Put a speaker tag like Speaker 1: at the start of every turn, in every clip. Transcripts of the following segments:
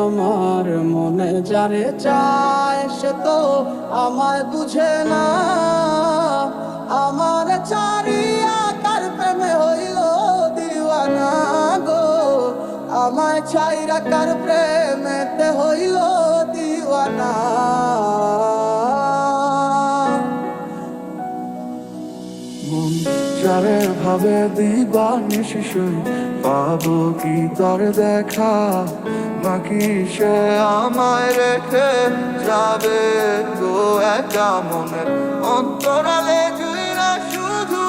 Speaker 1: আমার মনে যারে চায় সে তো আমায় বুঝে না। আমার চারিয়া কার প্রেমে হইল দিওয়ানা গো, আমায় ছাইরা কার প্রেমেতে হইল দিওয়ানা।
Speaker 2: মন যারে ভাবে দিবানিশি শুই, পাবো কি তার দেখা, নাকি সে আমায় রেখে যাবে গো একা মনের অন্তরালে জুইরা শুধু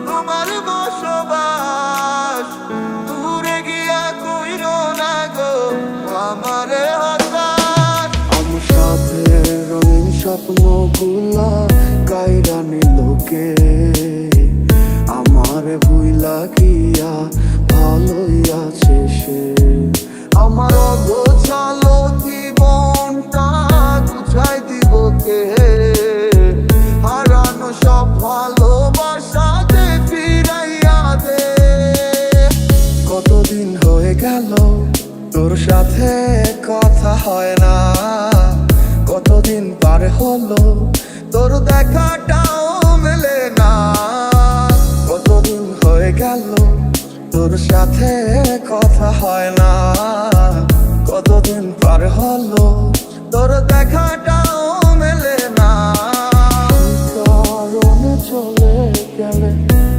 Speaker 2: তোমার বসবাস। দূরে গিয়া কইরো না গো আমারে হতাশ। আমার সাথে রঙিন স্বপ্নগুলা কাইরা নিল কে, আমার ভুইলা গিয়া ভালোই আছে সে। আমার অগোছালো জীবনটা গুছাই দিব কে, হারানো সব ভালোবাসা যে ফিরাইয়া দে। কতদিন হয়ে গেল তোর সাথে কথা হয় না, কতদিন পার হলো তোর দেখাটাও মেলে না। কতদিন হয়ে গেল তোর সাথে কথা হয় না, কতদিন পার হলো তোর দেখাটাও মেলে না। কারণে চলে গেলে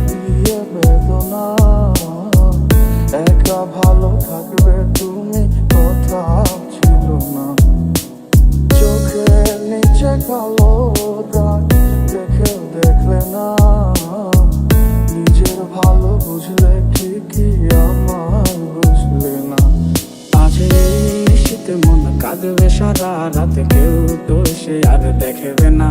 Speaker 2: দিয়ে বেদনা, একা ভালো থাকবে তুমি কথা ছিল না। চোখের নিচে কালো দাগ দেখেও দেখলে না, নিজের ভালো বুঝলে ঠিকই আমার বুঝলে না।
Speaker 1: আজ এই শীতে মন কাঁদবে সারা রাতে, কেউ তো সে আর দেখবে না।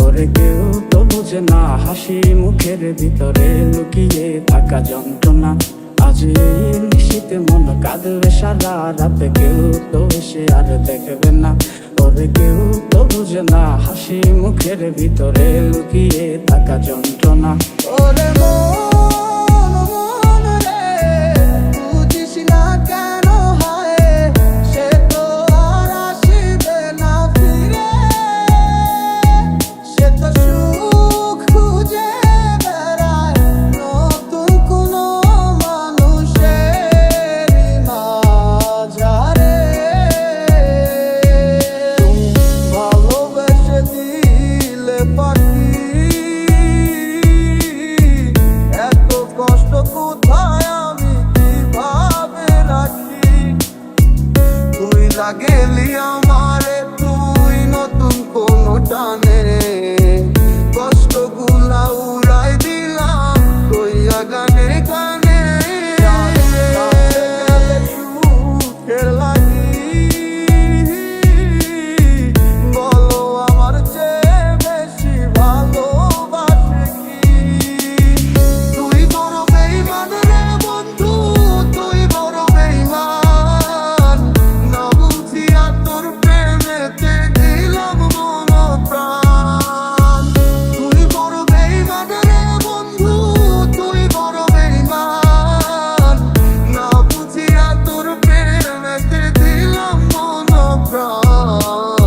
Speaker 1: ওরে কেউ তো বুঝে না হাসি মুখের ভিতরে লুকিয়ে থাকা যন্ত্রণা। আজ এই শীতে মন কাঁদবে সারা রাতে, কেউ তো সে আর দেখবে না। ওরে কেউ তো বুঝে না হাসি মুখের ভিতরে লুকিয়ে থাকা যন্ত্রণা। ওরে মন মন রে, বুঝিস না কেন হয় সে তো আর আসিবে না ফিরে। সে তো সুখ খুঁজে বেড়ায় নতুন কোনো মানুষের মাঝারে।
Speaker 2: তুমি ভালোবেসে দিলে পাখি, এত কষ্ট কোথায় আমি কিভাবে রাখি। তুই লাগেলি আমারে, তুই নতুন কোনো টানে রে, কষ্টগুলা উড়াই দিলাম কইয়া গানে গানে। সুখের লাগি বলো আমার চেয়ে বেশি ভালোবাসে কি। তুই বড় বেইমান রে বন্ধু, তুই বড় বেইমান, না বুঝিয়া তোর প্রেমেতে দিলাম মন প্রাণ। তুই বড় বেইমান রে বন্ধু, তুই বড় বেইমান, না বুঝিয়া তোর প্রেমেতে দিলাম মন প্রাণ।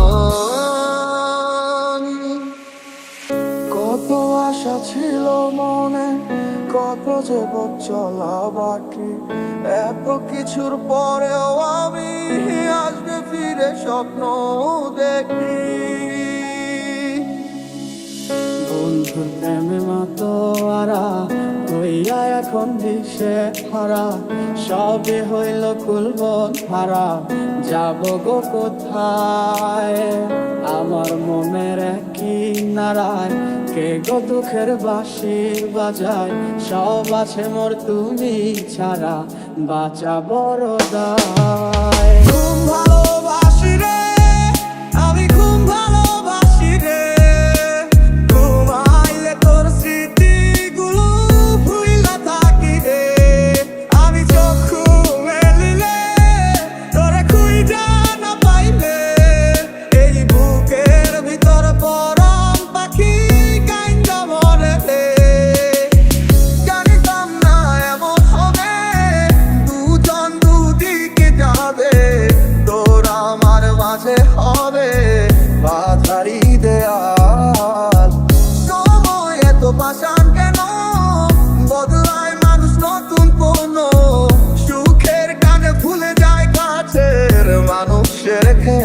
Speaker 2: কত আশা ছিল মনে, কত যে পথ চলা বাকি, এত কিছুর পরেও আমি আসবে ফিরে স্বপ্ন দেখি।
Speaker 1: বন্ধুর প্রেমে মাতোয়ারা হইয়া এখন দিশে হারা, সবে হইল কুলবন হারা, যাব গো কোথায়। আমার মনের কি নারায় কে গো দুঃখের বাঁশি বাজায়, সব আছে মোর তুমি ছাড়া বাঁচা বড় দায়।
Speaker 2: খুব ভালোবাসি রে, আমি খুব ভালোবাসি রে, ঘুমাইলে তোর স্মৃতিগুলো ভুইলা থাকি রে। আমি চক্ষু মেলিলে তোরে খুঁজা না পাইলে, এই বুকের ভিতর পরাণ পাখি কাইন্দা মরে রে। জানিতাম না এমন হবে, দুজন দুদিকে যা পুষে রেখে